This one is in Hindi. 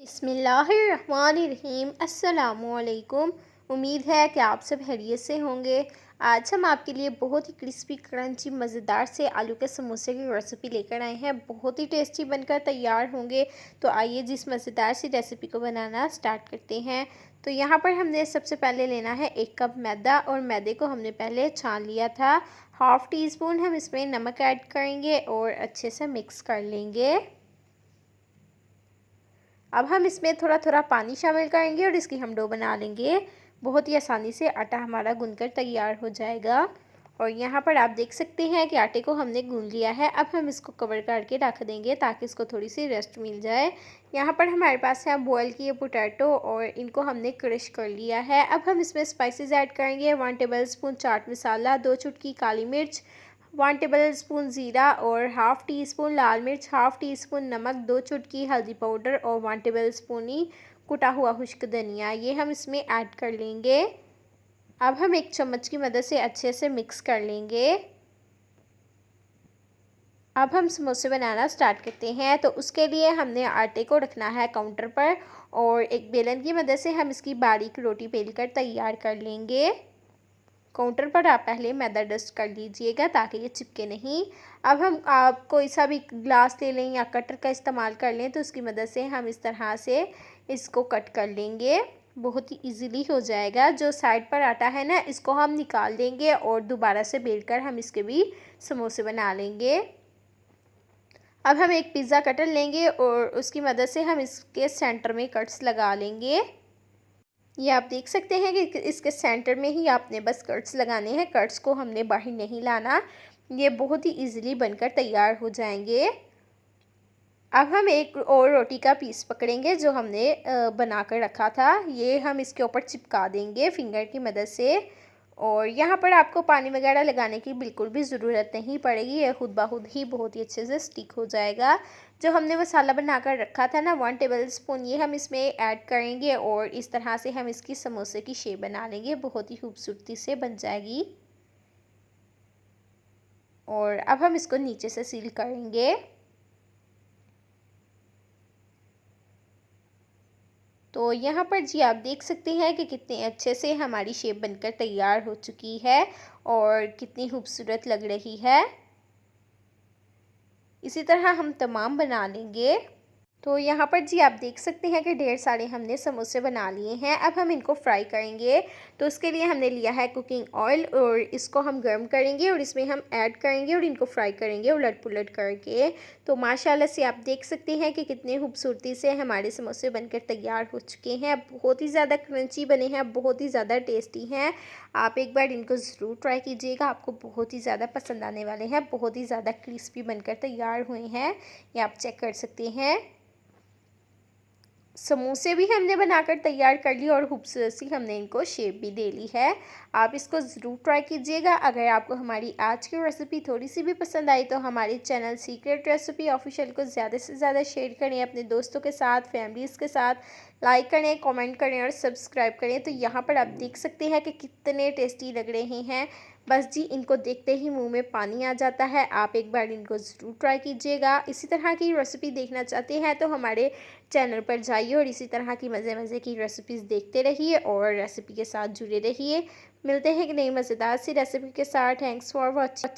बिस्मिल्लाहिर्रहमानिर्रहीम अस्सलामुअलैकुम। उम्मीद है कि आप सब खैरियत से होंगे। आज हम आपके लिए बहुत ही क्रिस्पी क्रंची मज़ेदार से आलू के समोसे की रेसिपी लेकर आए हैं। बहुत ही टेस्टी बनकर तैयार होंगे। तो आइए जिस मज़ेदार सी रेसिपी को बनाना स्टार्ट करते हैं। तो यहाँ पर हमने सबसे पहले लेना है 1 कप मैदा और मैदे को हमने पहले छान लिया था। हाफ़ टी स्पून हम इसमें नमक ऐड करेंगे और अच्छे से मिक्स कर लेंगे। अब हम इसमें थोड़ा थोड़ा पानी शामिल करेंगे और इसकी हम डो बना लेंगे। बहुत ही आसानी से आटा हमारा गूंथकर तैयार हो जाएगा। और यहाँ पर आप देख सकते हैं कि आटे को हमने गूंथ लिया है। अब हम इसको कवर करके रख देंगे ताकि इसको थोड़ी सी रेस्ट मिल जाए। यहाँ पर हमारे पास है बॉयल किए पोटैटो और इनको हमने क्रश कर लिया है। अब हम इसमें स्पाइसेस ऐड करेंगे। 1 टेबल स्पून चाट मसाला, 2 चुटकी काली मिर्च, 1 टेबल स्पून ज़ीरा और हाफ़ टी स्पून लाल मिर्च, हाफ़ टी स्पून नमक, 2 चुटकी हल्दी पाउडर और 1 टेबल स्पून ही कुटा हुआ खुश्क धनिया, ये हम इसमें ऐड कर लेंगे। अब हम एक चम्मच की मदद से अच्छे से मिक्स कर लेंगे। अब हम समोसे बनाना स्टार्ट करते हैं। तो उसके लिए हमने आटे को रखना है काउंटर पर और एक बेलन की मदद से हम इसकी बारीक रोटी बेलकर तैयार कर लेंगे। काउंटर पर आप पहले मैदा डस्ट कर लीजिएगा ताकि ये चिपके नहीं। अब हम आप कोई सा भी ग्लास ले लें या कटर का इस्तेमाल कर लें तो उसकी मदद से हम इस तरह से इसको कट कर लेंगे। बहुत ही इजीली हो जाएगा। जो साइड पर आटा है ना, इसको हम निकाल देंगे और दोबारा से बेलकर हम इसके भी समोसे बना लेंगे। अब हम एक पिज़्ज़ा कटर लेंगे और उसकी मदद से हम इसके सेंटर में कट्स लगा लेंगे। ये आप देख सकते हैं कि इसके सेंटर में ही आपने बस कट्स लगाने हैं। कट्स को हमने बाहर नहीं लाना। ये बहुत ही इजीली बनकर तैयार हो जाएंगे। अब हम एक और रोटी का पीस पकड़ेंगे जो हमने बनाकर रखा था। ये हम इसके ऊपर चिपका देंगे फिंगर की मदद से। और यहाँ पर आपको पानी वगैरह लगाने की बिल्कुल भी ज़रूरत नहीं पड़ेगी। ये खुद ब खुद ही बहुत ही अच्छे से स्टिक हो जाएगा। जो हमने मसाला बनाकर रखा था ना, 1 टेबल स्पून, ये हम इसमें ऐड करेंगे और इस तरह से हम इसकी समोसे की शेप बना लेंगे। बहुत ही खूबसूरती से बन जाएगी। और अब हम इसको नीचे से सील करेंगे। तो यहाँ पर जी आप देख सकते हैं कि कितने अच्छे से हमारी शेप बनकर तैयार हो चुकी है और कितनी खूबसूरत लग रही है। इसी तरह हम तमाम बना लेंगे। तो यहाँ पर जी आप देख सकते हैं कि ढेर सारे हमने समोसे बना लिए हैं। अब हम इनको फ्राई करेंगे। तो उसके लिए हमने लिया है कुकिंग ऑयल और इसको हम गर्म करेंगे और इसमें हम ऐड करेंगे और इनको फ्राई करेंगे उलट पुलट करके। तो माशाल्लाह से आप देख सकते हैं कि कितनी खूबसूरती से हमारे समोसे बनकर तैयार हो चुके हैं। बहुत ही ज़्यादा क्रंची बने हैं, बहुत ही ज़्यादा टेस्टी हैं। आप एक बार इनको ज़रूर ट्राई कीजिएगा, आपको बहुत ही ज़्यादा पसंद आने वाले हैं। बहुत ही ज़्यादा क्रिस्पी बनकर तैयार हुए हैं, ये आप चेक कर सकते हैं। समोसे भी हमने बनाकर तैयार कर ली और खूबसूरत सी हमने इनको शेप भी दे ली है। आप इसको ज़रूर ट्राई कीजिएगा। अगर आपको हमारी आज की रेसिपी थोड़ी सी भी पसंद आई तो हमारे चैनल सीक्रेट रेसिपी ऑफिशियल को ज़्यादा से ज़्यादा शेयर करें अपने दोस्तों के साथ, फैमिलीज़ के साथ। लाइक करें, कमेंट करें और सब्सक्राइब करें। तो यहाँ पर आप देख सकते हैं कि कितने टेस्टी लग रहे हैं। बस जी इनको देखते ही मुंह में पानी आ जाता है। आप एक बार इनको ज़रूर ट्राई कीजिएगा। इसी तरह की रेसिपी देखना चाहते हैं तो हमारे चैनल पर जाइए और इसी तरह की मज़े मज़े की रेसिपीज़ देखते रहिए और रेसिपी के साथ जुड़े रहिए। मिलते हैं एक नई मज़ेदार सी रेसिपी के साथ। Thanks for watching.